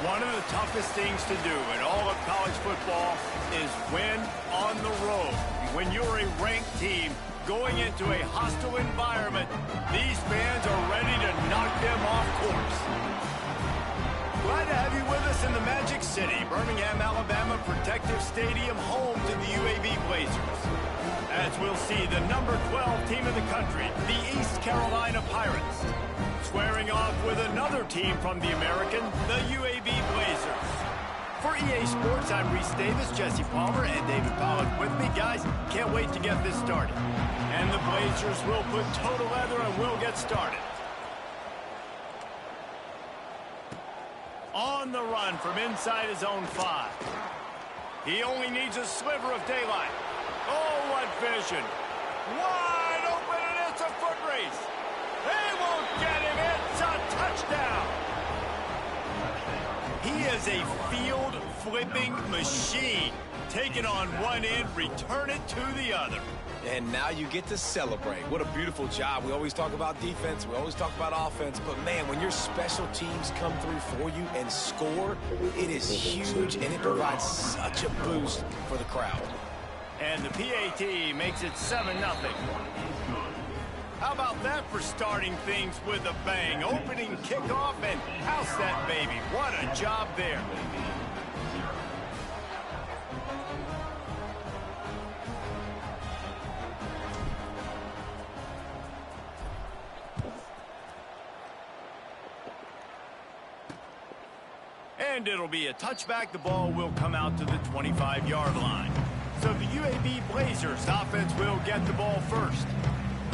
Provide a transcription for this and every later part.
One of the toughest things to do in all of college football is win on the road. When you're a ranked team going into a hostile environment, these fans are ready to knock them off course. Glad to have you with us in the Magic City, Birmingham, Alabama Protective Stadium, home to the UAB Blazers. As we'll see, the number 12 team in the country, the East Carolina Pirates, squaring off with another team from the American, the UAB Blazers. For EA Sports, I'm Reese Davis, Jesse Palmer, and David Pollack with me. Guys, can't wait to get this started. And the Blazers will put total leather and we'll get started. On the run from inside his own 5. He only needs a sliver of daylight. Oh, what vision. Wide open, and it's a foot race. They won't get him. It's a touchdown. He is a field-flipping machine. Take it on one end, return it to the other. And now you get to celebrate. What a beautiful job. We always talk about defense. We always talk about offense. But, man, when your special teams come through for you and score, it is huge, and it provides such a boost for the crowd. And the PAT makes it 7-0. How about that for starting things with a bang? Opening kickoff and house that baby. What a job there. And it'll be a touchback. The ball will come out to the 25-yard line. So the UAB Blazers offense will get the ball first.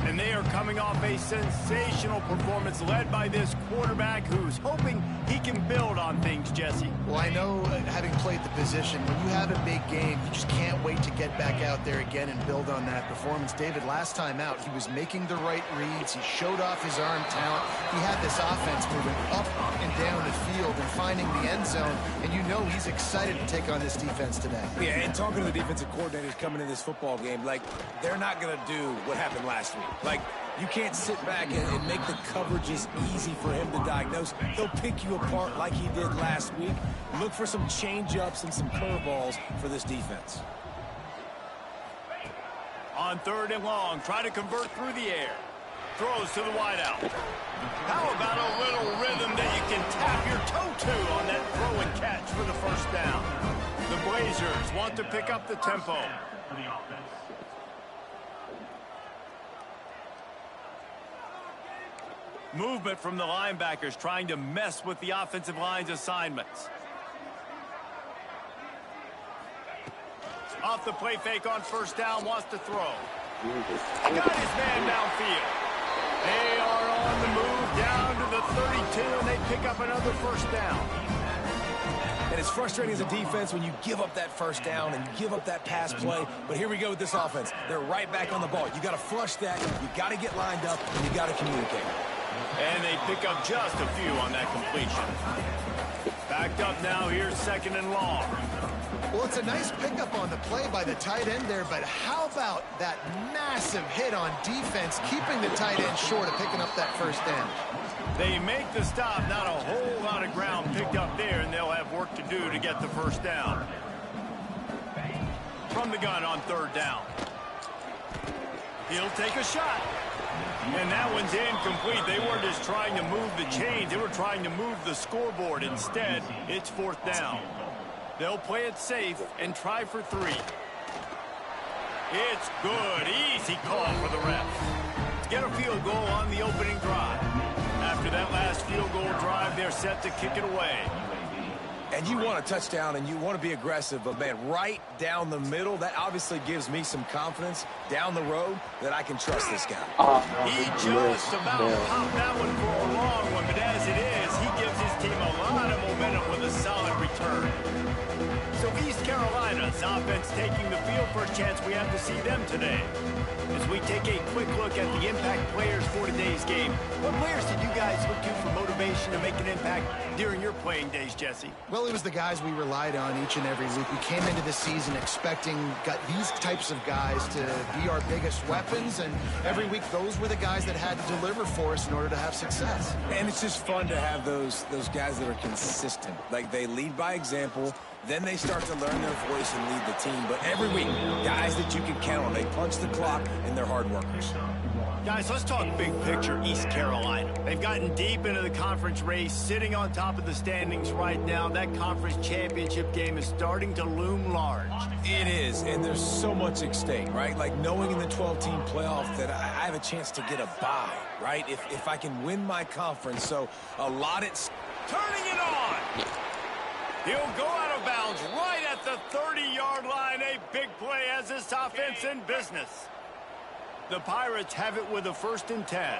And they are coming off a sensational performance led by this quarterback who's hoping he can build on things, Jesse. Well, I know, having played the position, when you have a big game, you just can't wait to get back out there again and build on that performance. David, last time out, he was making the right reads. He showed off his arm talent. He had this offense moving up and down the field and finding the end zone. And you know he's excited to take on this defense today. Yeah, and talking to the defensive coordinators coming in this football game, like, they're not going to do what happened last week. Like, you can't sit back and make the coverages easy for him to diagnose. He'll pick you apart like he did last week. Look for some change-ups and some curveballs for this defense. On 3rd and long, try to convert through the air. Throws to the wideout. How about a little rhythm that you can tap your toe to on that throw and catch for the first down? The Blazers want to pick up the tempo. Movement from the linebackers trying to mess with the offensive line's assignments. Off the play fake on 1st down, wants to throw. Got his man downfield. They are on the move down to the 32, and they pick up another 1st down. And it's frustrating as a defense when you give up that 1st down and you give up that pass play. But here we go with this offense. They're right back on the ball. You got to flush that. You got to get lined up, and you got to communicate. And they pick up just a few on that completion. Backed up now, here's 2nd and long. Well, it's a nice pickup on the play by the tight end there, but how about that massive hit on defense, keeping the tight end short of picking up that 1st down? They make the stop, not a whole lot of ground picked up there, and they'll have work to do to get the 1st down. From the gun on 3rd down. He'll take a shot. And that one's incomplete. They weren't just trying to move the chains. They were trying to move the scoreboard. Instead, it's 4th down. They'll play it safe and try for 3. It's good. Easy call for the ref. Get a field goal on the opening drive. After that last field goal drive, they're set to kick it away. And you want a touchdown and you want to be aggressive, but, man, right down the middle, that obviously gives me some confidence down the road that I can trust this guy. He just about popped that one for a long one, but as it is, he gives his team a lot of momentum with a solid return. So East Carolina This offense taking the field for a chance. We have to see them today. As we take a quick look at the impact players for today's game, what players did you guys look to for motivation to make an impact during your playing days, Jesse? Well, it was the guys we relied on each and every week. We came into the season expecting these types of guys to be our biggest weapons, and every week those were the guys that had to deliver for us in order to have success. And it's just fun to have those guys that are consistent. Like, they lead by example, then they start to learn their voice and lead the team. But every week, guys that you can count on. They punch the clock, and they're hard workers. Guys, let's talk big picture East Carolina. They've gotten deep into the conference race, sitting on top of the standings right now. That conference championship game is starting to loom large. It is, and there's so much at stake, right? Like, knowing in the 12-team playoff that I have a chance to get a bye, right? If I can win my conference. So a lot at... Turning it on! He'll go out of bounds right at the 30-yard line. A big play as this offense in business. The Pirates have it with a 1st and 10.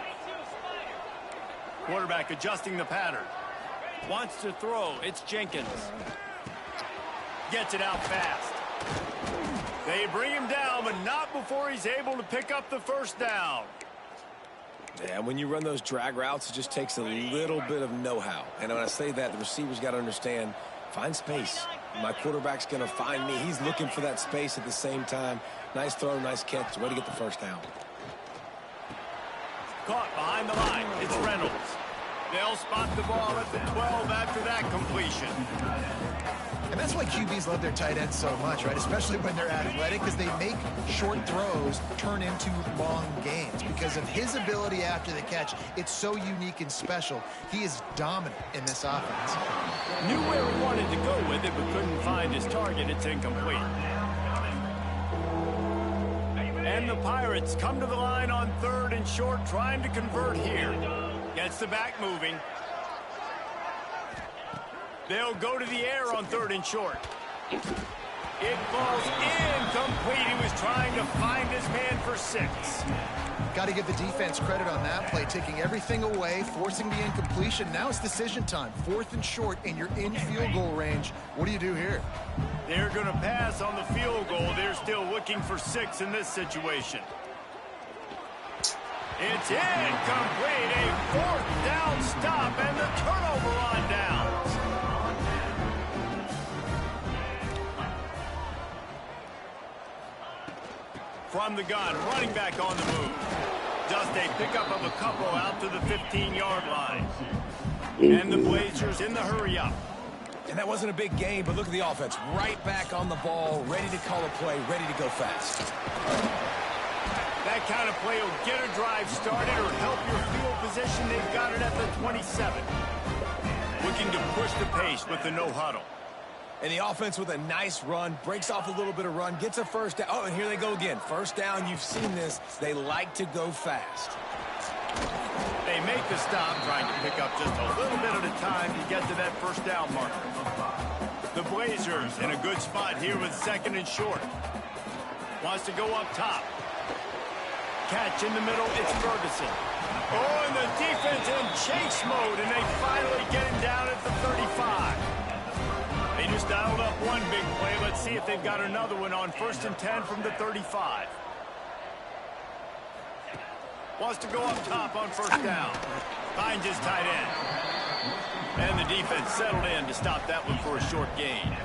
Quarterback adjusting the pattern. Wants to throw. It's Jenkins. Gets it out fast. They bring him down, but not before he's able to pick up the 1st down. Yeah, when you run those drag routes, it just takes a little bit of know-how. And when I say that, the receivers got to understand, find space. My quarterback's going to find me. He's looking for that space at the same time. Nice throw, nice catch. Way to get the 1st down. Caught behind the line. It's Reynolds. They'll spot the ball at the 12 after that completion. And that's why QBs love their tight ends so much, right? Especially when they're athletic, because they make short throws turn into long gains. Because of his ability after the catch, it's so unique and special. He is dominant in this offense. Knew where he wanted to go with it, but couldn't find his target. It's incomplete. And the Pirates come to the line on 3rd and short, trying to convert here. Gets the back moving. They'll go to the air on 3rd and short. It falls incomplete. He was trying to find his man for 6. Got to give the defense credit on that play, taking everything away, forcing the incompletion. Now it's decision time. 4th and short, and you're in field goal range. What do you do here? They're going to pass on the field goal. They're still looking for 6 in this situation. It's incomplete. A 4th down stop, and the turnover on downs. From the gun, running back on the move. Just a pickup of a couple out to the 15-yard line. And the Blazers in the hurry-up. And that wasn't a big game, but look at the offense. Right back on the ball, ready to call a play, ready to go fast. That kind of play will get a drive started or help your field position. They've got it at the 27. Looking to push the pace with the no-huddle. And the offense with a nice run, breaks off a little bit of run, gets a 1st down. Oh, and here they go again. 1st down, you've seen this. They like to go fast. They make the stop, trying to pick up just a little bit at a time to get to that 1st down marker. The Blazers in a good spot here with 2nd and short. Wants to go up top. Catch in the middle, it's Ferguson. Oh, and the defense in chase mode, and they finally get him down at the 35. They just dialed up one big play. Let's see if they've got another one on 1st and 10 from the 35. Wants to go up top on 1st down. Finds his tight end. And the defense settled in to stop that one for a short gain.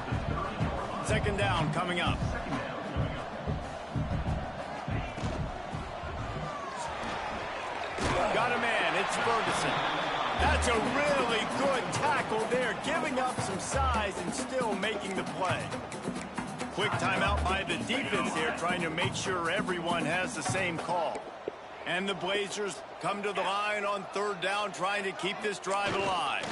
2nd down coming up. Got a man. It's Ferguson. That's a really good tackle there, giving up some size and still making the play. Quick timeout by the defense here, trying to make sure everyone has the same call. And the Blazers come to the line on 3rd down, trying to keep this drive alive.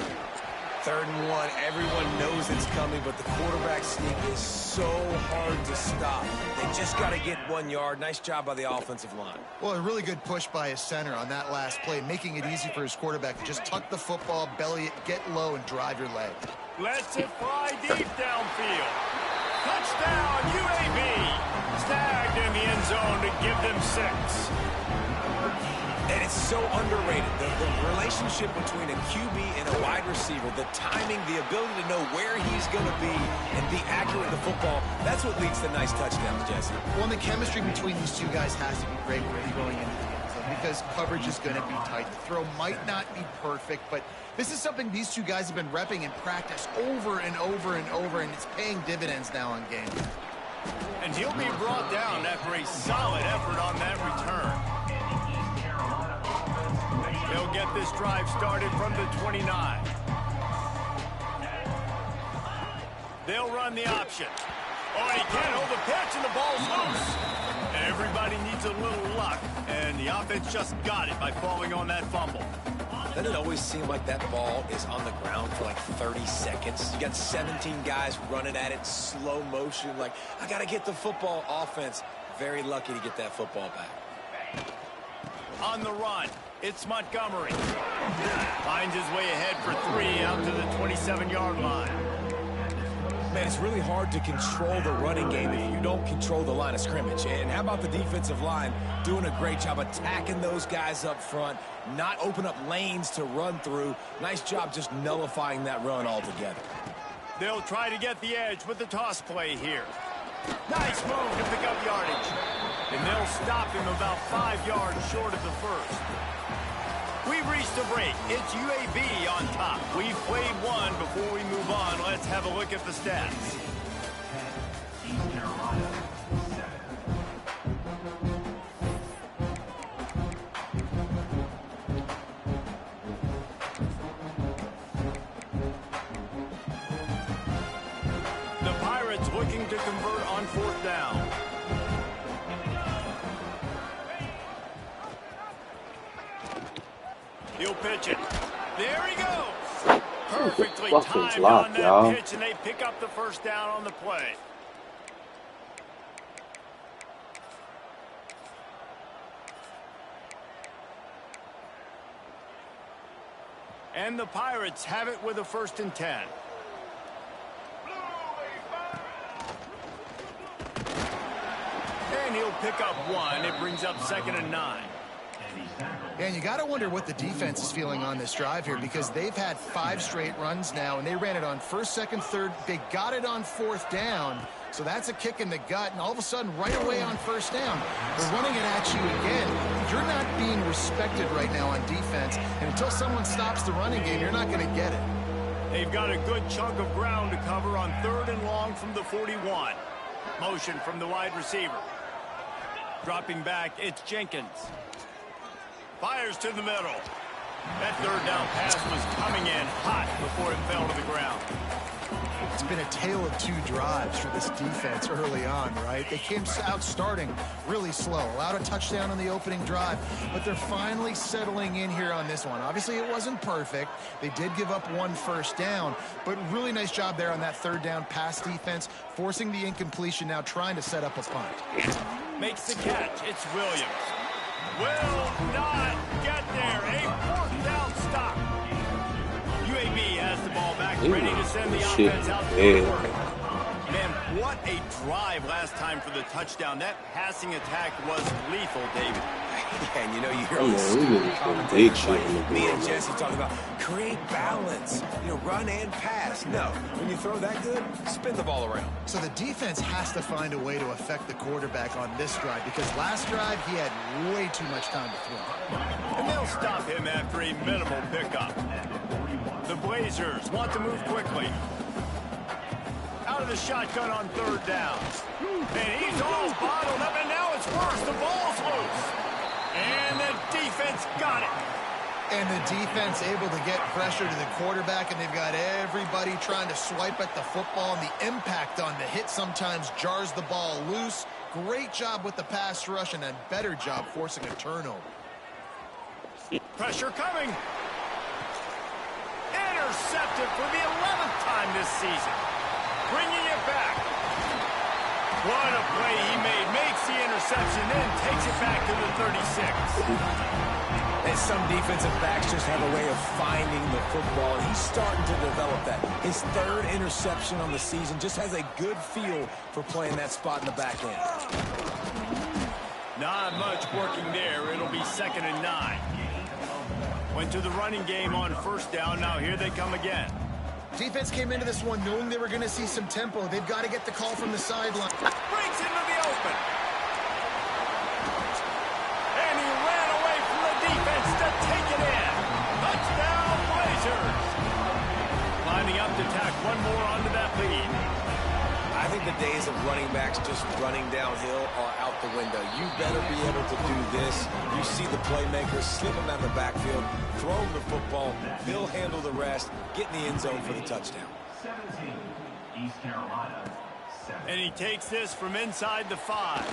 3rd and 1, everyone knows it's coming, but the quarterback sneak is so hard to stop. They just got to get 1 yard. Nice job by the offensive line. Well, a really good push by his center on that last play, making it easy for his quarterback to just tuck the football, belly it, get low, and drive your leg. Lets it fly deep downfield. Touchdown, UAB. Snagged in the end zone to give them 6. And It's so underrated. The relationship between a QB and a wide receiver, the timing, the ability to know where he's going to be and be accurate with the football, that's what leads to nice touchdowns, Jesse. Well, and the chemistry between these two guys has to be great when you're going into the end zone because coverage is going to be tight. The throw might not be perfect, but this is something these two guys have been repping in practice over and over and over, and it's paying dividends now on game. And he'll be brought down after a solid effort on that return. He'll get this drive started from the 29. They'll run the option. Oh, he can't hold the pitch, and the ball's loose. Everybody needs a little luck, and the offense just got it by falling on that fumble. Doesn't it always seem like that ball is on the ground for like 30 seconds? You got 17 guys running at it, slow motion, like, I got to get the football. Offense, very lucky to get that football back. On the run, it's Montgomery. Finds his way ahead for 3 out to the 27-yard line. Man, it's really hard to control the running game if you don't control the line of scrimmage. And how about the defensive line doing a great job attacking those guys up front, not open up lanes to run through. Nice job just nullifying that run altogether. They'll try to get the edge with the toss play here. Nice move to pick up yardage. And they'll stop him about 5 yards short of the first. We've reached a break. It's UAB on top. We've played one. Before we move on, let's have a look at the stats. The Pirates looking to convert on 4th down. He'll pitch it. There he goes. Perfectly timed on that pitch, and they pick up the first down on the play. And the Pirates have it with a 1st and 10. And he'll pick up 1. It brings up 2nd and 9. And you got to wonder what the defense is feeling on this drive here because they've had 5 straight runs now, and they ran it on 1st, 2nd, 3rd. They got it on 4th down, so that's a kick in the gut, and all of a sudden, right away on 1st down, they're running it at you again. You're not being respected right now on defense, and until someone stops the running game, you're not going to get it. They've got a good chunk of ground to cover on 3rd and long from the 41. Motion from the wide receiver. Dropping back, it's Jenkins. Fires to the middle. That 3rd down pass was coming in hot before it fell to the ground. It's been a tale of 2 drives for this defense early on, right? They came out starting really slow, allowed a touchdown on the opening drive, but they're finally settling in here on this one. Obviously, it wasn't perfect. They did give up 1 first down, but really nice job there on that 3rd down pass defense, forcing the incompletion, now trying to set up a punt. Makes the catch. It's Williams. Will not get there. A 4th down stop. UAB has the ball back, ready to send the offense out to work. Man, what a drive last time for the touchdown. That passing attack was lethal, David. And you know, you hear all these commentators like me and Jesse talking about create balance, run and pass. No, when you throw that good, spin the ball around. So the defense has to find a way to affect the quarterback on this drive because last drive he had way too much time to throw. And they'll stop him after a minimal pickup. The Blazers want to move quickly. Out of the shotgun on 3rd down. And he's all bottled up, and now it's worse. The ball's loose. And the defense got it. And the defense able to get pressure to the quarterback, and they've got everybody trying to swipe at the football, and the impact on the hit sometimes jars the ball loose. Great job with the pass rush, and a better job forcing a turnover. Pressure coming. Intercepted for the 11th time this season. Bringing it back. What a play he made. Makes the interception, then takes it back to the 36. And some defensive backs just have a way of finding the football, and he's starting to develop that. His 3rd interception on the season, just has a good feel for playing that spot in the back end. Not much working there. It'll be 2nd and 9. Went to the running game on first down. Now here they come again. Defense came into this one knowing they were going to see some tempo. They've got to get the call from the sideline. Breaks into the open. And he ran away from the defense to take it in. Touchdown, Blazers. Lining up to tack one more onto that lead. I think the days of running backs just running downhill are out the window. You better be able to do this. You see the playmakers slip him out of the backfield, throw him the football, they'll handle the rest, get in the end zone for the touchdown. 17, East Carolina. 7. And he takes this from inside the 5.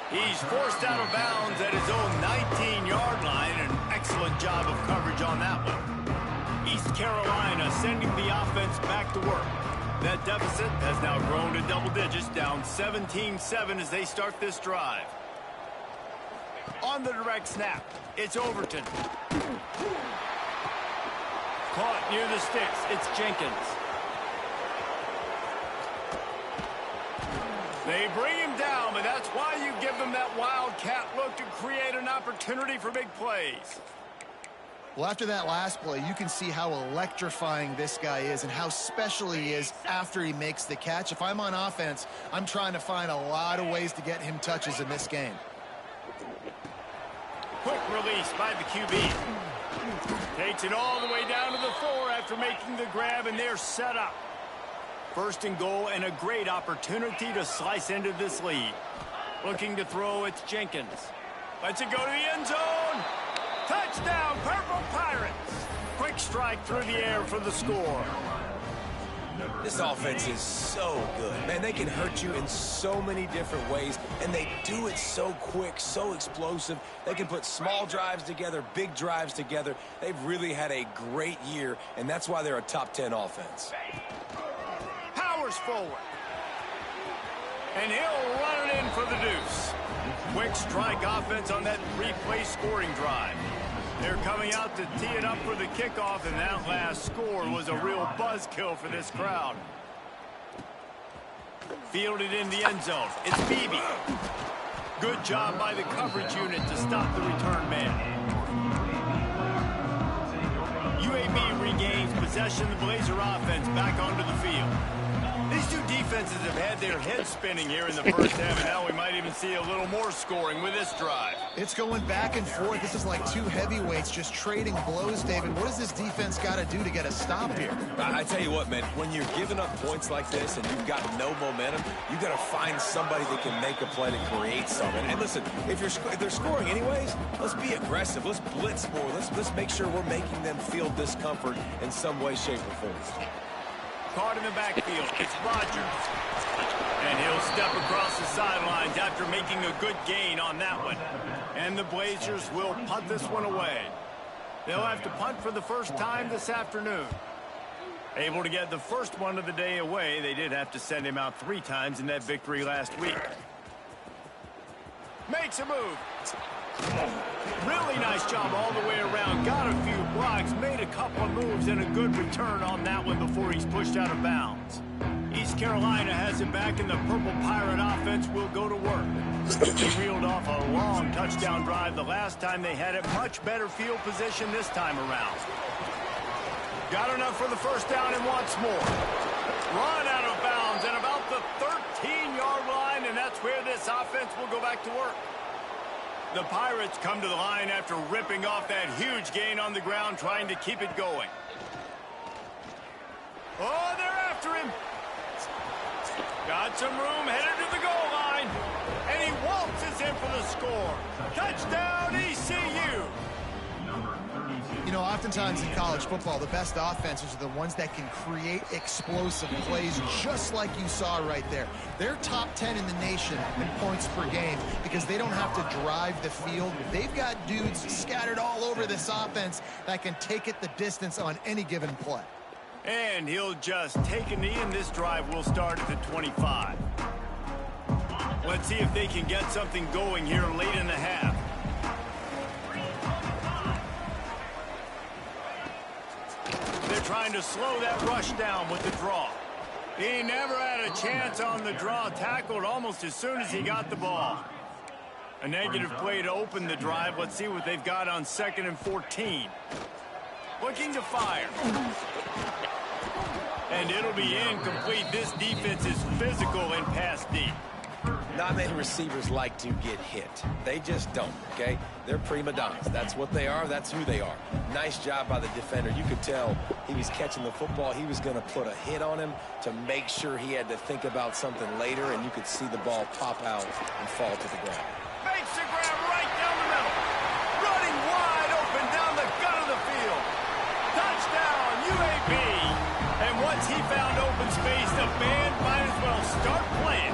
He's forced out of bounds at his own 19-yard line. An excellent job of coverage on that one. East Carolina sending the offense back to work. That deficit has now grown to double digits, down 17-7 as they start this drive. On the direct snap, it's Overton. Caught near the sticks, it's Jenkins. They bring him down, but that's why you give them that wildcat look to create an opportunity for big plays. Well, after that last play, you can see how electrifying this guy is and how special he is after he makes the catch. If I'm on offense, I'm trying to find a lot of ways to get him touches in this game. Quick release by the QB. Takes it all the way down to the 4 after making the grab, and they're set up. First and goal, and a great opportunity to slice into this lead. Looking to throw, it's Jenkins. Lets it go to the end zone. Touchdown, Purple Pirates! Quick strike through the air for the score. This offense is so good. Man, they can hurt you in so many different ways, and they do it so quick, so explosive. They can put small drives together, big drives together. They've really had a great year, and that's why they're a top 10 offense. Powers forward. And he'll run it in for the deuce. Quick strike offense on that 3-play scoring drive. They're coming out to tee it up for the kickoff, and that last score was a real buzzkill for this crowd. Fielded in the end zone. It's Beebe. Good job by the coverage unit to stop the return man. UAB regains possession of the Blazer offense back onto the field. These two defenses have had their heads spinning here in the first half, and now we might even see a little more scoring with this drive. It's going back and forth. This is like two heavyweights just trading blows, David. What does this defense got to do to get a stop here? I tell you what, man, when you're giving up points like this and you've got no momentum, you got to find somebody that can make a play to create something. And listen, if they're scoring anyways, let's be aggressive. Let's blitz more. Let's make sure we're making them feel discomfort in some way, shape, or form. Caught in the backfield, it's Rodgers. And he'll step across the sidelines after making a good gain on that one. And the Blazers will punt this one away. They'll have to punt for the first time this afternoon. Able to get the first one of the day away. They did have to send him out 3 times in that victory last week. Makes a move. Really nice job all the way around. Got a few blocks, made a couple of moves, and a good return on that one before he's pushed out of bounds. East Carolina has it back, and the Purple Pirate offense will go to work. They reeled off a long touchdown drive the last time they had it. Much better field position this time around. Got enough for the first down and wants more. Run out of bounds at about the 13-yard line, and that's where this offense will go back to work. The Pirates come to the line after ripping off that huge gain on the ground, trying to keep it going. Oh, they're after him. Got some room, headed to the goal line. And he waltzes in for the score. Touchdown, ECU. You know, oftentimes in college football, the best offenses are the ones that can create explosive plays, just like you saw right there. They're top 10 in the nation in points per game because they don't have to drive the field. They've got dudes scattered all over this offense that can take it the distance on any given play. And he'll just take a knee, and this drive will start at the 25. Let's see if they can get something going here late in the half. They're trying to slow that rush down with the draw. He never had a chance on the draw, tackled almost as soon as he got the ball. A negative play to open the drive. Let's see what they've got on 2nd and 14. Looking to fire. And it'll be incomplete. This defense is physical and pass deep. Not many receivers like to get hit. They just don't, okay? They're prima donnas. That's what they are. That's who they are. Nice job by the defender. You could tell he was catching the football. He was going to put a hit on him to make sure he had to think about something later, and you could see the ball pop out and fall to the ground. Makes the grab right down the middle. Running wide open down the gut of the field. Touchdown, UAB. And once he found open space, the band might as well start playing.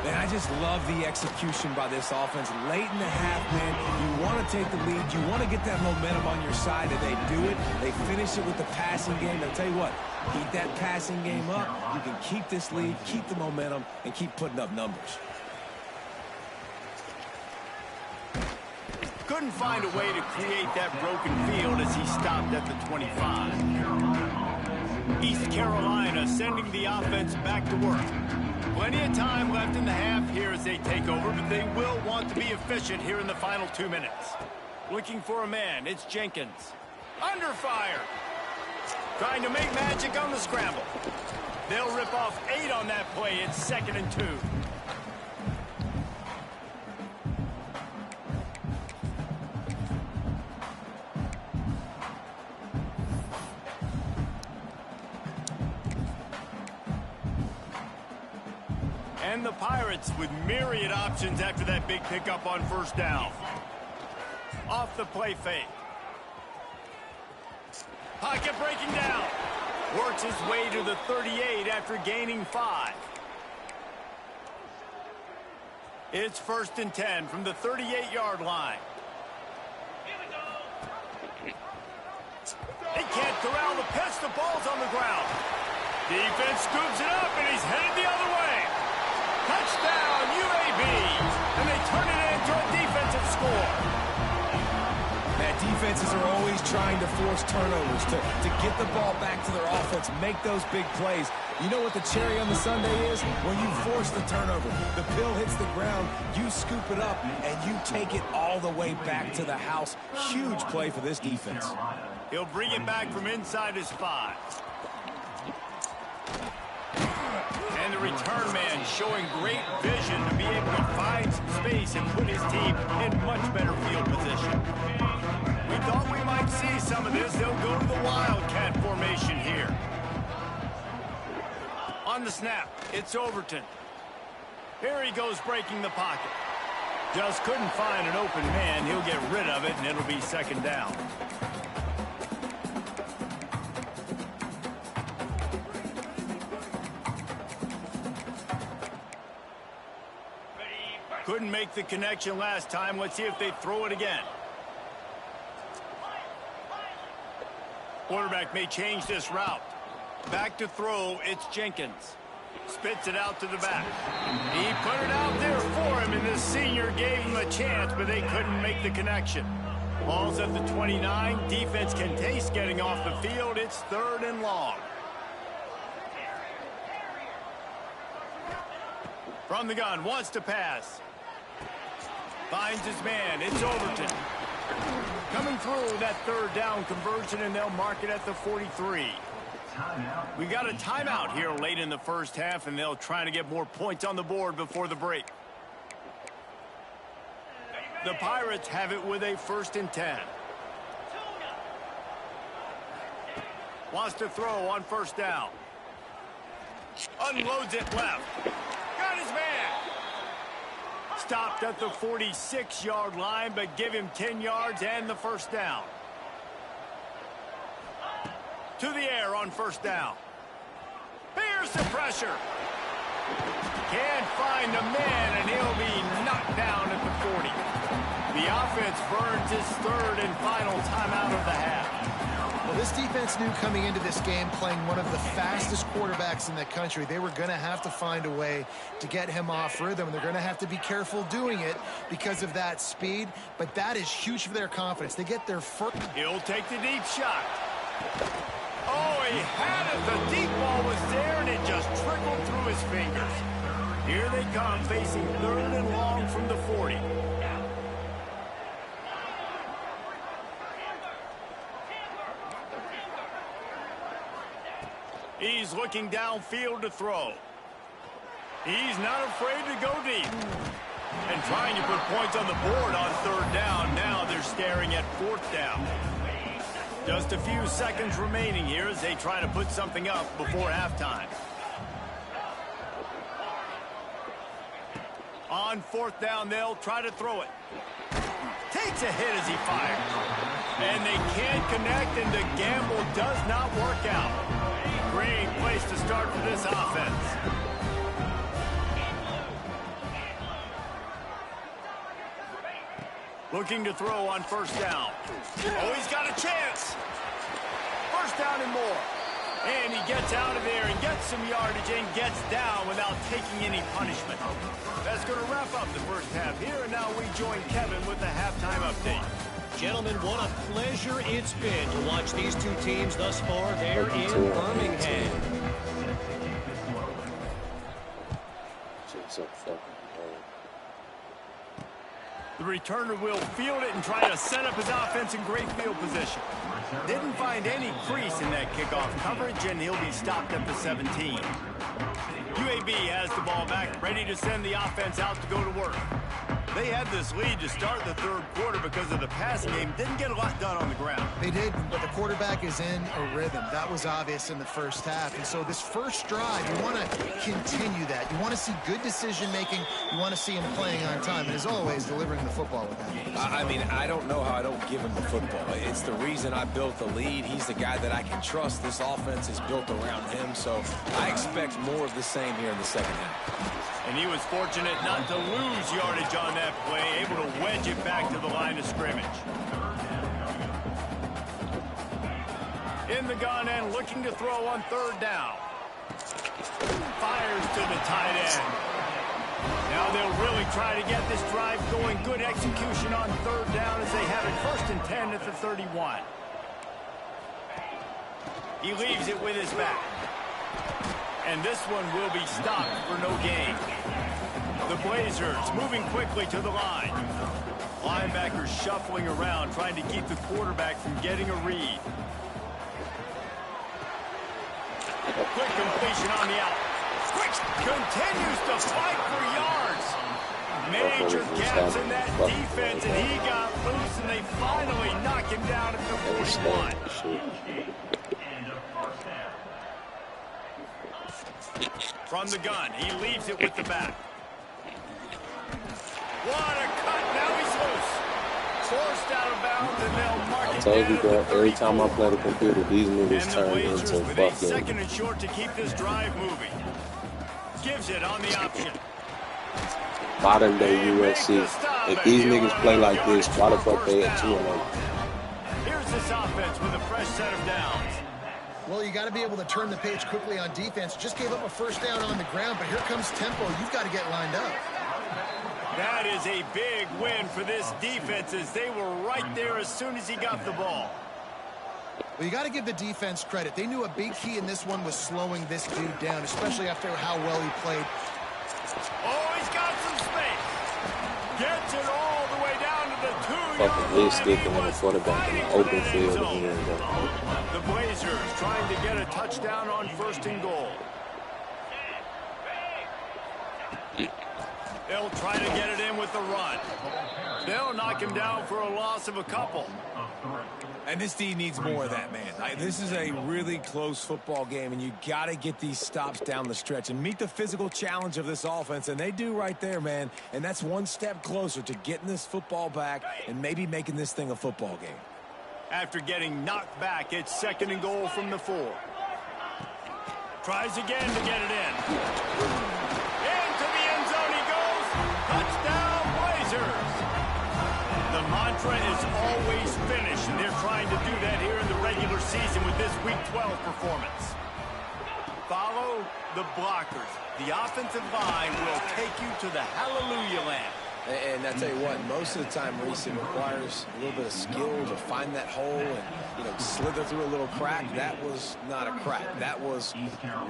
Man, I just love the execution by this offense. Late in the half, man, you want to take the lead. You want to get that momentum on your side, and they do it. They finish it with the passing game. I'll tell you what, keep that passing game up. You can keep this lead, keep the momentum, and keep putting up numbers. Couldn't find a way to create that broken field as he stopped at the 25. East Carolina sending the offense back to work. Plenty of time left in the half here as they take over, but they will want to be efficient here in the final 2 minutes. Looking for a man, it's Jenkins. Under fire. Trying to make magic on the scramble. They'll rip off 8 on that play. It's 2nd and 2. And the Pirates with myriad options after that big pickup on 1st down. Off the play fake. Pocket breaking down. Works his way to the 38 after gaining 5. It's 1st and 10 from the 38-yard line. They can't corral the pitch. The ball's on the ground. Defense scoops it up, and he's headed the other way. Touchdown, UAB. And they turn it into a defensive score. Man, defenses are always trying to force turnovers to get the ball back to their offense, make those big plays. You know what the cherry on the sundae is? When you force the turnover, the pill hits the ground, you scoop it up, and you take it all the way back to the house. Huge play for this defense. He'll bring it back from inside his 5. And the return man showing great vision to be able to find some space and put his team in much better field position. We thought we might see some of this. They'll go to the Wildcat formation here. On the snap, it's Overton. Here he goes breaking the pocket. Just couldn't find an open man. He'll get rid of it, and it'll be 2nd down. Couldn't make the connection last time. Let's see if they throw it again. Quarterback may change this route. Back to throw, it's Jenkins. Spits it out to the back. He put it out there for him, and the senior gave him a chance, but they couldn't make the connection. Ball's at the 29. Defense can taste getting off the field. It's 3rd and long. From the gun, wants to pass. Finds his man. It's Overton. Coming through that 3rd down conversion, and they'll mark it at the 43. We got a timeout here late in the 1st half, and they'll try to get more points on the board before the break. The Pirates have it with a 1st and 10. Wants to throw on 1st down. Unloads it left. Got his man. Stopped at the 46-yard line, but give him 10 yards and the 1st down. To the air on 1st down. Here's the pressure. Can't find a man, and he'll be knocked down at the 40. The offense burns his 3rd and final timeout of the half. Well, this defense knew coming into this game, playing one of the fastest quarterbacks in the country, they were going to have to find a way to get him off rhythm. They're going to have to be careful doing it because of that speed, but that is huge for their confidence. They get their first. He'll take the deep shot. Oh, he had it. The deep ball was there, and it just trickled through his fingers. Here they come, facing 3rd and long from the 40. He's looking downfield to throw. He's not afraid to go deep. And trying to put points on the board on 3rd down. Now they're staring at 4th down. Just a few seconds remaining here as they try to put something up before halftime. On 4th down, they'll try to throw it. Takes a hit as he fires. And they can't connect, and the gamble does not work out. Great place to start for this offense. Looking to throw on 1st down. Oh, he's got a chance. 1st down and more. And he gets out of there and gets some yardage and gets down without taking any punishment. That's going to wrap up the 1st half here, and now we join Kevin with the halftime update. Gentlemen, what a pleasure it's been to watch these two teams thus far there in Birmingham. The returner will field it and try to set up his offense in great field position. Didn't find any crease in that kickoff coverage, and he'll be stopped at the 17. UAB has the ball back, ready to send the offense out to go to work. They had this lead to start the 3rd quarter because of the passing game. Didn't get a lot done on the ground. They did, but the quarterback is in a rhythm. That was obvious in the 1st half. And so this 1st drive, you want to continue that. You want to see good decision-making. You want to see him playing on time. And as always, delivering the football with that. I mean, I don't know how I don't give him the football. It's the reason I built the lead. He's the guy that I can trust. This offense is built around him. So I expect more of the same here in the 2nd half. And he was fortunate not to lose yardage on that play, able to wedge it back to the line of scrimmage. In the gun and looking to throw on 3rd down. Fires to the tight end. Now they'll really try to get this drive going. Good execution on 3rd down as they have it 1st and 10 at the 31. He leaves it with his back. And this one will be stopped for no gain. The Blazers moving quickly to the line. Linebackers shuffling around, trying to keep the quarterback from getting a read. Quick completion on the out. Quick continues to fight for yards. Major gaps in that defense, and he got loose, and they finally knock him down at the 41. From the gun, he leaves it with the back. What a cut, now he's loose. Forced out of bounds, and they'll mark it down. I told you that every time I play the computer, these niggas turn into with a fucking... 2nd and short to keep this drive moving. Gives it on the option. Modern day UFC. If these niggas play like this, why the fuck they at 2-0? Here's this offense with a fresh set of downs. Well, you got to be able to turn the page quickly on defense. Just gave up a 1st down on the ground, but here comes tempo. You've got to get lined up. That is a big win for this defense as they were right there as soon as he got the ball. Well, you got to give the defense credit. They knew a big key in this one was slowing this dude down, especially after how well he played. Oh, he's got some space. Gets it all the way down to the 2-yard Fucking lead line. sticking on the quarterback in the open field again. The Blazers trying to get a touchdown on 1st and goal. They'll try to get it in with the run. They'll knock him down for a loss of a couple. And this D needs more of that, man. This is a really close football game, and you got to get these stops down the stretch and meet the physical challenge of this offense, and they do right there, man. And that's one step closer to getting this football back and maybe making this thing a football game. After getting knocked back, it's 2nd and goal from the 4. Tries again to get it in. Into the end zone he goes. Touchdown, Blazers. The mantra is always finish, and they're trying to do that here in the regular season with this Week 12 performance. Follow the blockers. The offensive line will take you to the hallelujah land. And I tell you what, most of the time, Reese, it requires a little bit of skill to find that hole and, you know, slither through a little crack. That was not a crack. That was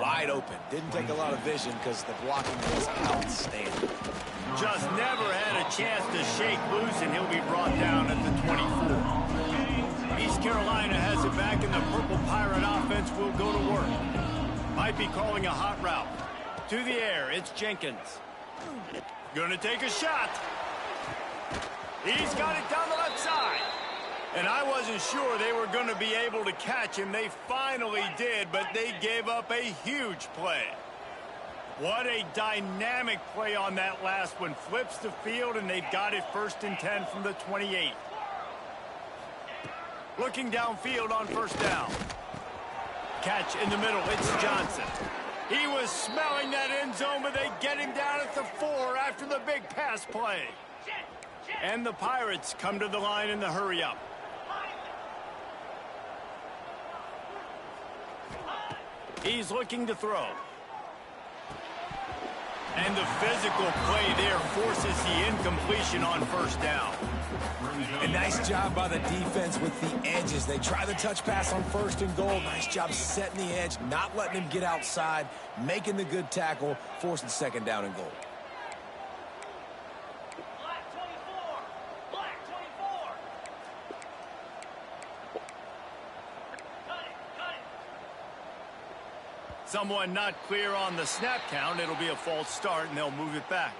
wide open. Didn't take a lot of vision because the blocking was outstanding. Just never had a chance to shake loose, and he'll be brought down at the 24. East Carolina has it back, and the Purple Pirate offense will go to work. Might be calling a hot route. To the air, it's Jenkins. Going to take a shot. He's got it down the left side. And I wasn't sure they were going to be able to catch him. They finally did, but they gave up a huge play. What a dynamic play on that last one. Flips the field, and they've got it 1st and 10 from the 28. Looking downfield on 1st down. Catch in the middle. It's Johnson. He was smelling that end zone, but they get him down at the 4 after the big pass play. And the Pirates come to the line in the hurry-up. He's looking to throw. And the physical play there forces the incompletion on 1st down. A nice job by the defense with the edges. They try the touch pass on 1st and goal. Nice job setting the edge, not letting him get outside, making the good tackle, forcing 2nd down and goal. Someone not clear on the snap count. It'll be a false start, and they'll move it back.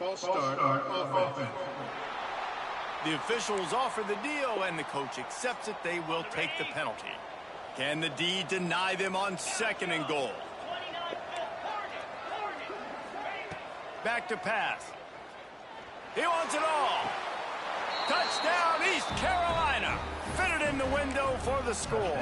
False start offense. The officials offer the deal, and the coach accepts it. They will take the penalty. Can the D deny them on 2nd and goal? Back to pass. He wants it all. Touchdown, East Carolina. Fitted in the window for the score.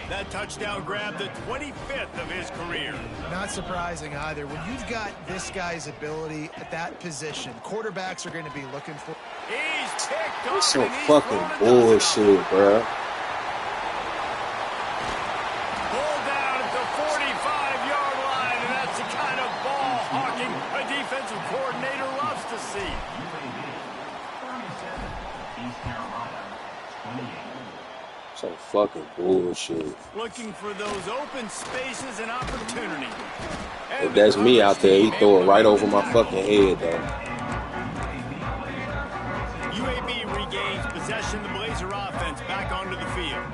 That touchdown grabbed the 25th of his career. Not surprising either. When you've got this guy's ability at that position, quarterbacks are going to be looking for. He's picked That's off. some fucking bullshit, bro. Pulled down at the 45-yard line, and that's the kind of ball hawking a defensive coordinator loves to see. East Carolina, 28. Some fucking bullshit. Looking for those open spaces and opportunity. If that's me out there, he throw it right over my fucking head, though. UAB regains possession. The Blazer offense back onto the field.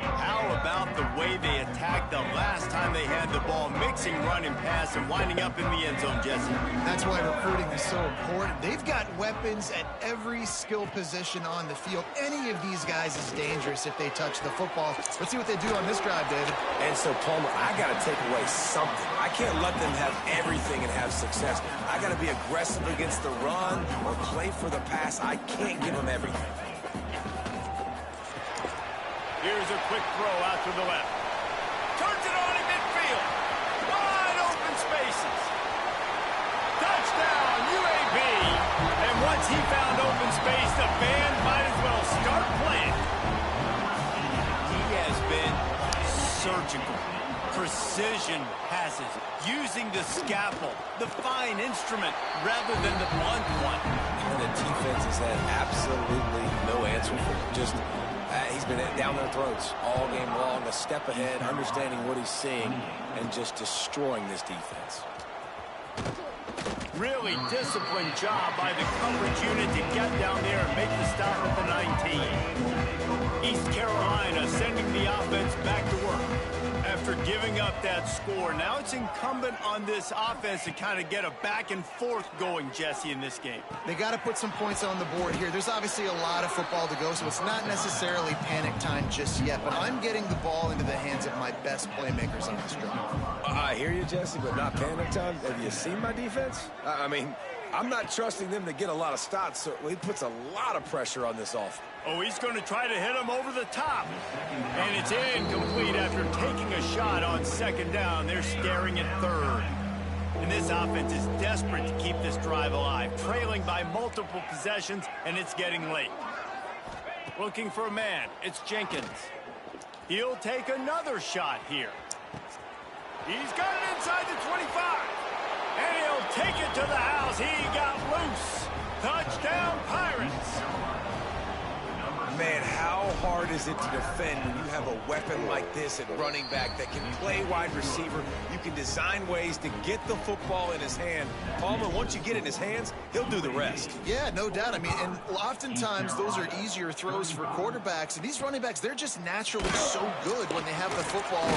How about the way they attacked the last time they had the ball, mixing run and pass and winding up in the end zone, Jesse? That's why recruiting is so important. They've got weapons at every skill position on the field. Any of these guys is dangerous if they touch the football. Let's see what they do on this drive, David. And so, Palmer, I got to take away something. I can't let them have everything and have success. I got to be aggressive against the run or play for the pass. I can't give them everything. Here's a quick throw out to the left. Turns it on in midfield. Wide open spaces. Touchdown, UAB. And once he found open space, the band might as well start playing. He has been surgical. Precision passes. Using the scalpel, the fine instrument, rather than the blunt one. And the defense has had absolutely no answer for him. Just... he's been down their throats all game long, a step ahead, understanding what he's seeing, and just destroying this defense. Really disciplined job by the coverage unit to get down there and make the stop at the 19. East Carolina sending the offense back to work. After giving up that score, now it's incumbent on this offense to kind of get a back and forth going, Jesse, in this game. They got to put some points on the board here. There's obviously a lot of football to go, so it's not necessarily panic time just yet, but I'm getting the ball into the hands of my best playmakers on this drive. I hear you, Jesse, but not panic time. Have you seen my defense? I mean, I'm not trusting them to get a lot of stops, so he puts a lot of pressure on this offense. Oh, he's going to try to hit him over the top. And it's incomplete after taking a shot on 2nd down. They're staring at 3rd. And this offense is desperate to keep this drive alive, trailing by multiple possessions, and it's getting late. Looking for a man. It's Jenkins. He'll take another shot here. He's got it inside the 25. And he'll take it to the house. He got loose. Touchdown, Pirates. Man, how hard is it to defend when you have a weapon like this at running back that can play wide receiver? You can design ways to get the football in his hand. Palmer, once you get it in his hands, he'll do the rest. Yeah, no doubt. I mean, and oftentimes those are easier throws for quarterbacks. And these running backs, they're just naturally so good when they have the football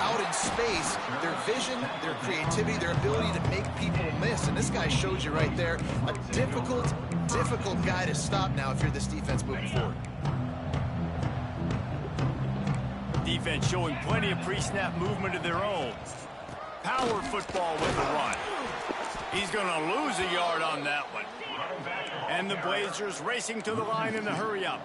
out in space. Their vision, their creativity, their ability to make people miss. And this guy showed you right there, a difficult guy to stop now if you're this defense moving forward. Defense showing plenty of pre-snap movement of their own. Power football with the run. He's going to lose a yard on that one. And the Blazers racing to the line in a hurry-up.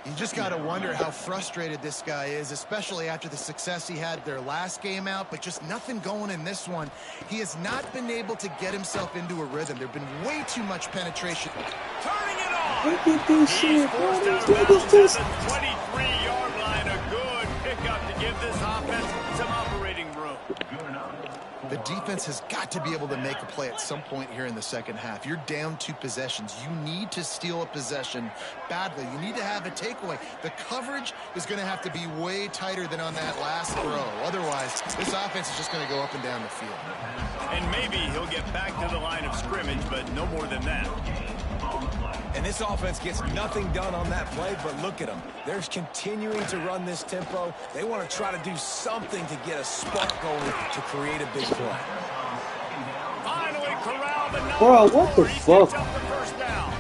You just got to wonder how frustrated this guy is, especially after the success he had their last game out, but just nothing going in this one. He has not been able to get himself into a rhythm. There have been way too much penetration. Turning it on. Look at this shit, bro. Forced These out of niggas bounds just... at the 23-yard line. A good pickup to give this offense some operating room. The defense has got to be able to make a play at some point here in the second half. You're down 2 possessions. You need to steal a possession badly. You need to have a takeaway. The coverage is going to have to be way tighter than on that last throw. Otherwise, this offense is just going to go up and down the field. And maybe he'll get back to the line of scrimmage, but no more than that. And this offense gets nothing done on that play, but look at them. They're continuing to run this tempo. They want to try to do something to get a spark going to create a big play. Finally corralled the number. Bro, what the fuck? The first down.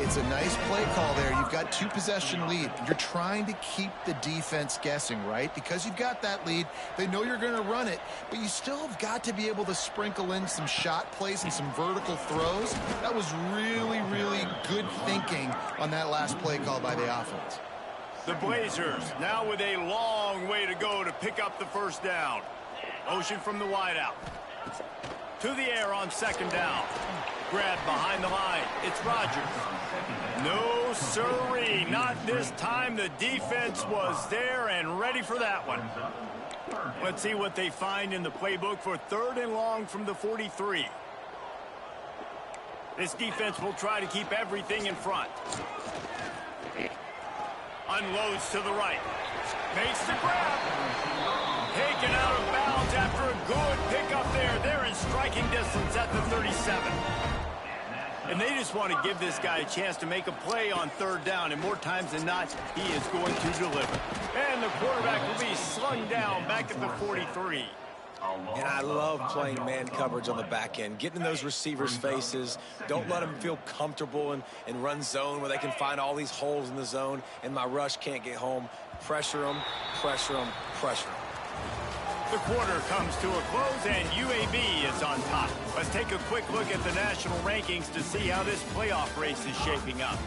It's a nice play call there. You've got 2 possession lead. You're trying to keep the defense guessing, right? Because you've got that lead. They know you're going to run it, but you still have got to be able to sprinkle in some shot plays and some vertical throws. That was really, really good thinking on that last play call by the offense. The Blazers now with a long way to go to pick up the first down. Motion from the wideout. To the air on second down. Grab behind the line. It's Rodgers. No siree, not this time. The defense was there and ready for that one. Let's see what they find in the playbook for 3rd and long from the 43. This defense will try to keep everything in front. Unloads to the right. Makes the grab. Taken out of bounds after a good pickup there. They're in striking distance at the 37. And they just want to give this guy a chance to make a play on 3rd down. And more times than not, he is going to deliver. And the quarterback will be slung down back at the 43. And I love playing man coverage on the back end, getting in those receivers' faces. Don't let them feel comfortable and run zone where they can find all these holes in the zone and my rush can't get home. Pressure them, pressure them, pressure them. The quarter comes to a close, and UAB is on top. Let's take a quick look at the national rankings to see how this playoff race is shaping up.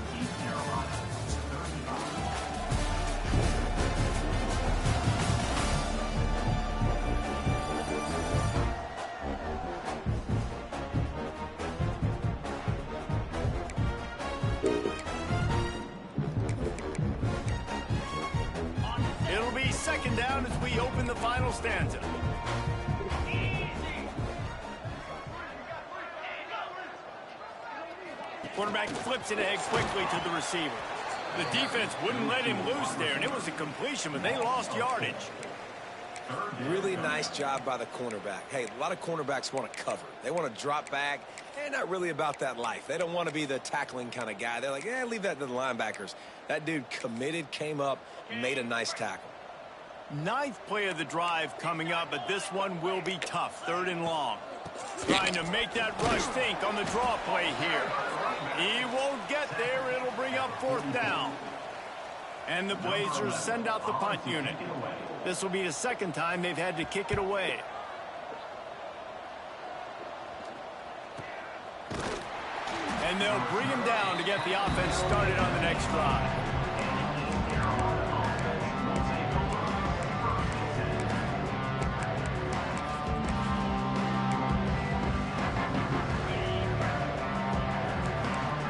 It'll be second down as we open the final stanza. Quarterback flips it ahead quickly to the receiver. The defense wouldn't let him loose there, and it was a completion, but they lost yardage. Really nice job by the cornerback. Hey, a lot of cornerbacks want to cover. They want to drop back. They're not really about that life. They don't want to be the tackling kind of guy. They're like, leave that to the linebackers. That dude committed, came up, and made a nice tackle. 9th play of the drive coming up, but this one will be tough. 3rd and long. Trying to make that rush think on the draw play here. He won't get there. It'll bring up 4th down. And the Blazers send out the punt unit. This will be the 2nd time they've had to kick it away. And they'll bring him down to get the offense started on the next drive.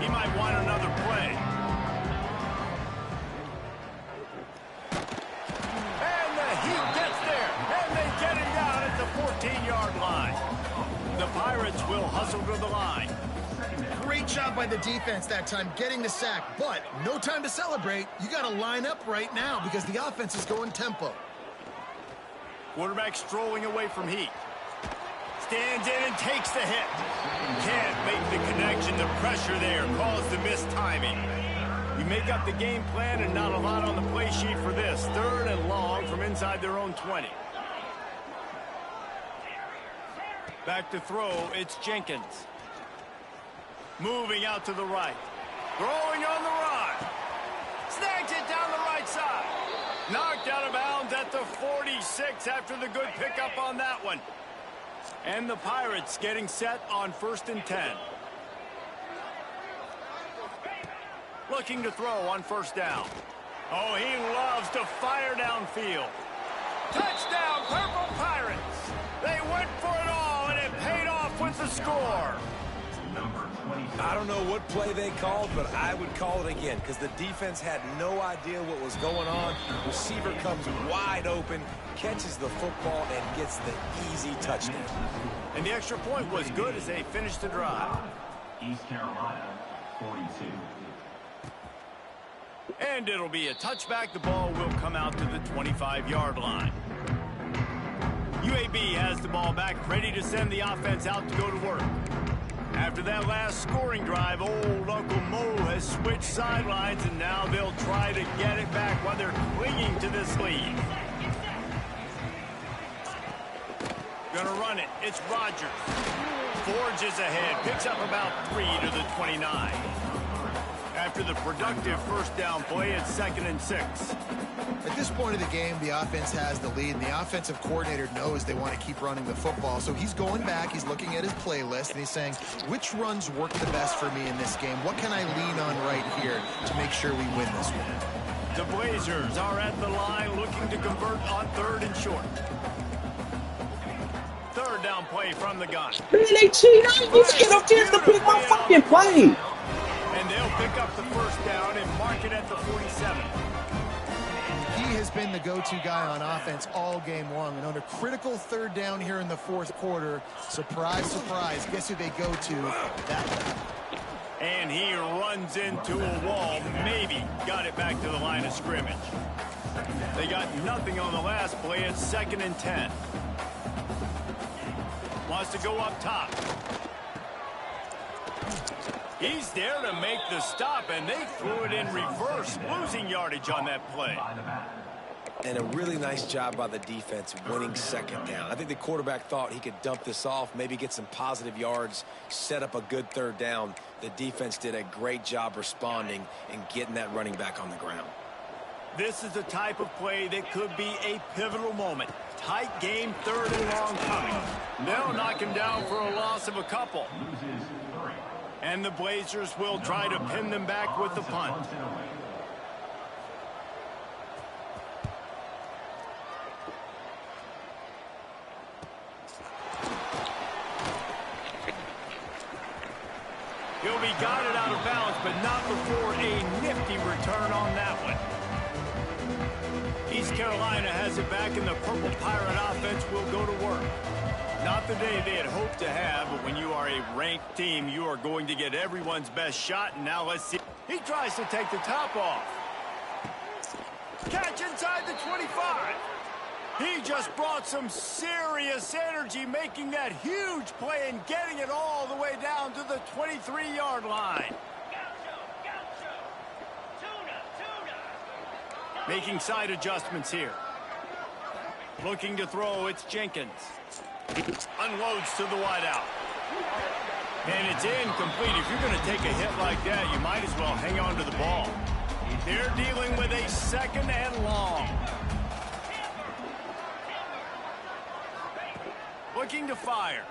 He might want another play. And the heat gets there. And they get him down at the 14-yard line. The Pirates will hustle to the line. Great job by the defense that time, getting the sack. But no time to celebrate. You got to line up right now because the offense is going tempo. Quarterback strolling away from heat. Stands in and takes the hit. Can't make the connection. The pressure there caused the missed timing. You make up the game plan and not a lot on the play sheet for this. 3rd and long from inside their own 20. Back to throw, it's Jenkins. Moving out to the right. Throwing on the run. Snags it down the right side. Knocked out of bounds at the 46 after the good pickup on that one. And the Pirates getting set on 1st and 10. Looking to throw on 1st down. Oh, he loves to fire downfield. Touchdown, Purple Pirates. They went for it all, and it paid off with the score. I don't know what play they called, but I would call it again because the defense had no idea what was going on. Receiver comes wide open, catches the football, and gets the easy touchdown. And the extra point was good as they finished the drive. East Carolina, 42. And it'll be a touchback. The ball will come out to the 25-yard line. UAB has the ball back, ready to send the offense out to go to work. After that last scoring drive, old Uncle Mo has switched sidelines, and now they'll try to get it back while they're clinging to this lead. Gonna run it. It's Rodgers. Forges ahead. Picks up about 3 to the 29. After the productive 1st down play, it's 2nd and 6. At this point of the game, the offense has the lead, and the offensive coordinator knows they want to keep running the football. So he's going back, he's looking at his playlist, and he's saying, which runs work the best for me in this game? What can I lean on right here to make sure we win this one? The Blazers are at the line looking to convert on 3rd and short. 3rd down play from the gun. Man, they cheat. I ain't even get a chance to pick my fucking play. And they'll pick up the 1st down and mark it at the 47. He has been the go-to guy on offense all game long. And on a critical 3rd down here in the 4th quarter, surprise, surprise, guess who they go to? That guy. And he runs into a wall. Maybe got it back to the line of scrimmage. They got nothing on the last play. It's 2nd and 10. Wants to go up top. He's there to make the stop, and they threw it in reverse, losing yardage on that play. And a really nice job by the defense winning 2nd down. I think the quarterback thought he could dump this off, maybe get some positive yards, set up a good 3rd down. The defense did a great job responding and getting that running back on the ground. This is the type of play that could be a pivotal moment. Tight game, 3rd and long coming. They'll knock him down for a loss of a couple. And the Blazers will try to pin them back with the punt. He'll be guided out of bounds, but not before a nifty return on that one. East Carolina has it back, and the Purple Pirate offense will go to work. Not the day they had hoped to have, but when you are a ranked team, you are going to get everyone's best shot. And now let's see. He tries to take the top off. Catch inside the 25. He just brought some serious energy, making that huge play and getting it all the way down to the 23-yard line. Making side adjustments here. Looking to throw, it's Jenkins. Unloads to the wideout. And it's incomplete. If you're going to take a hit like that, you might as well hang on to the ball. They're dealing with a 2nd and long. Looking to fire.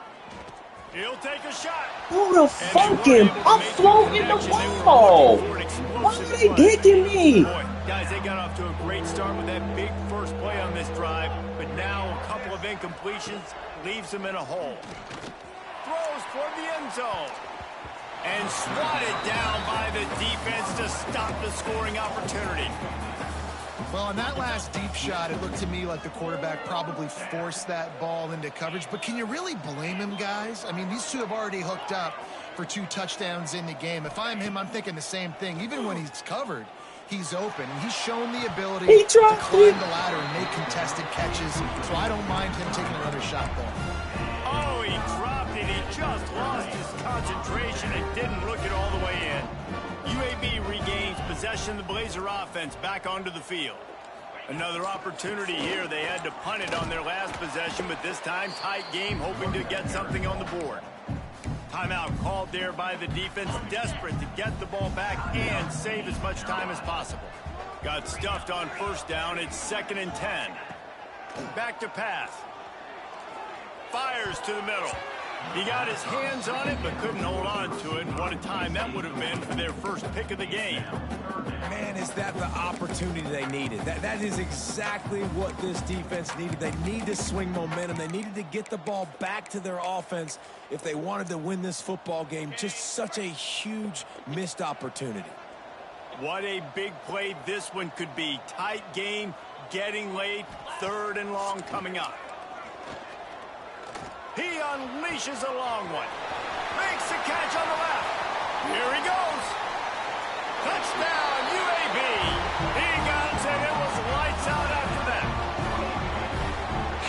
He'll take a shot. Who the fucking I'm floating the ball? Why are they kicking me? Boy, guys, they got off to a great start with that big first play on this drive, but now a couple of incompletions leaves them in a hole. Throws toward the end zone. And swatted down by the defense to stop the scoring opportunity. Well, on that last deep shot, it looked to me like the quarterback probably forced that ball into coverage. But can you really blame him, guys? I mean, these two have already hooked up for 2 touchdowns in the game. If I'm him, I'm thinking the same thing. Even when he's covered, he's open. And he's shown the ability to climb the ladder and make contested catches. So I don't mind him taking another shot there. Oh, he dropped it. He just lost his concentration and didn't look it all the way in. UAB regains possession of the Blazer offense back onto the field. Another opportunity here. They had to punt it on their last possession, but this time tight game, hoping to get something on the board. Timeout called there by the defense, desperate to get the ball back and save as much time as possible. Got stuffed on first down. It's 2nd and 10. Back to pass. Fires to the middle. He got his hands on it, but couldn't hold on to it. What a time that would have been for their first pick of the game. Man, is that the opportunity they needed? That is exactly what this defense needed. They need to swing momentum. They needed to get the ball back to their offense if they wanted to win this football game. Just such a huge missed opportunity. What a big play this one could be. Tight game, getting late, 3rd and long coming up. He unleashes a long one. Makes the catch on the left. Here he goes. Touchdown, UAB. He got it, and it was lights out after that.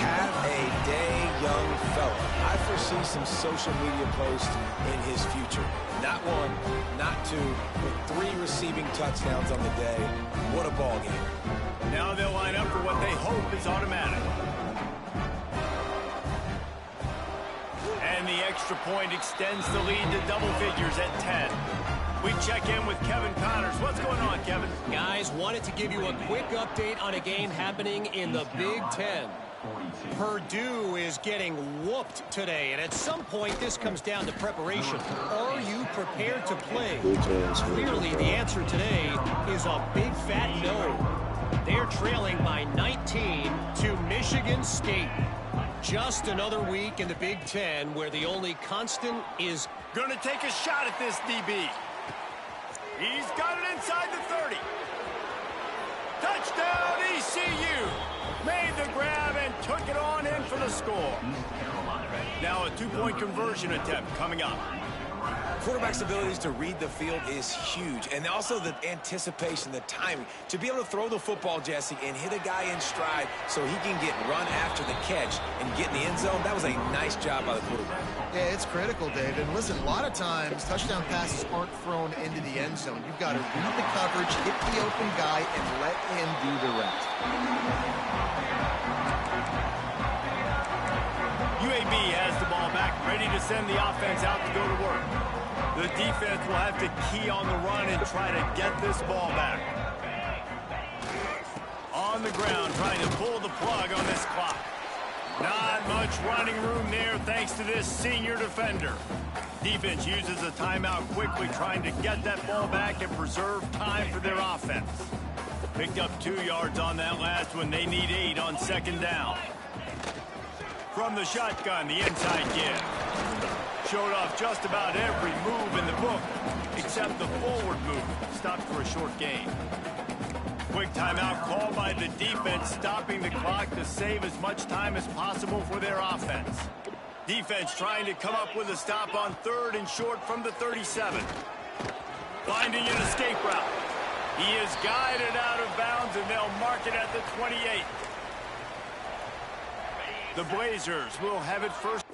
Have a day, young fella. I foresee some social media posts in his future. Not 1, not 2, but 3 receiving touchdowns on the day. What a ball game. Now they'll line up for what they hope is automatic. And the extra point extends the lead to double figures at 10. We check in with Kevin Connors. What's going on, Kevin? Guys, wanted to give you a quick update on a game happening in the Big Ten. Purdue is getting whooped today, and at some point this comes down to preparation. Are you prepared to play? Clearly, the answer today is a big fat no. They're trailing by 19 to Michigan State. Just another week in the Big Ten where the only constant is going to take a shot at this DB. He's got it inside the 30. Touchdown, ECU. Made the grab and took it on in for the score. Now a 2-point conversion attempt coming up. Quarterback's abilities to read the field is huge, and also the anticipation, the timing. To be able to throw the football, Jesse, and hit a guy in stride so he can get run after the catch and get in the end zone, that was a nice job by the quarterback. Yeah, it's critical, David. And listen, a lot of times touchdown passes aren't thrown into the end zone. You've got to read the coverage, hit the open guy, and let him do the rest. UAB has the ball back, ready to send the offense out to go to work. The defense will have to key on the run and try to get this ball back. On the ground, trying to pull the plug on this clock. Not much running room there thanks to this senior defender. Defense uses a timeout quickly, trying to get that ball back and preserve time for their offense. Picked up 2 yards on that last one. They need 8 on 2nd down. From the shotgun, the inside give. Showed off just about every move in the book, except the forward move. Stopped for a short gain. Quick timeout called by the defense, stopping the clock to save as much time as possible for their offense. Defense trying to come up with a stop on 3rd and short from the 37. Finding an escape route. He is guided out of bounds, and they'll mark it at the 28. The Blazers will have it first.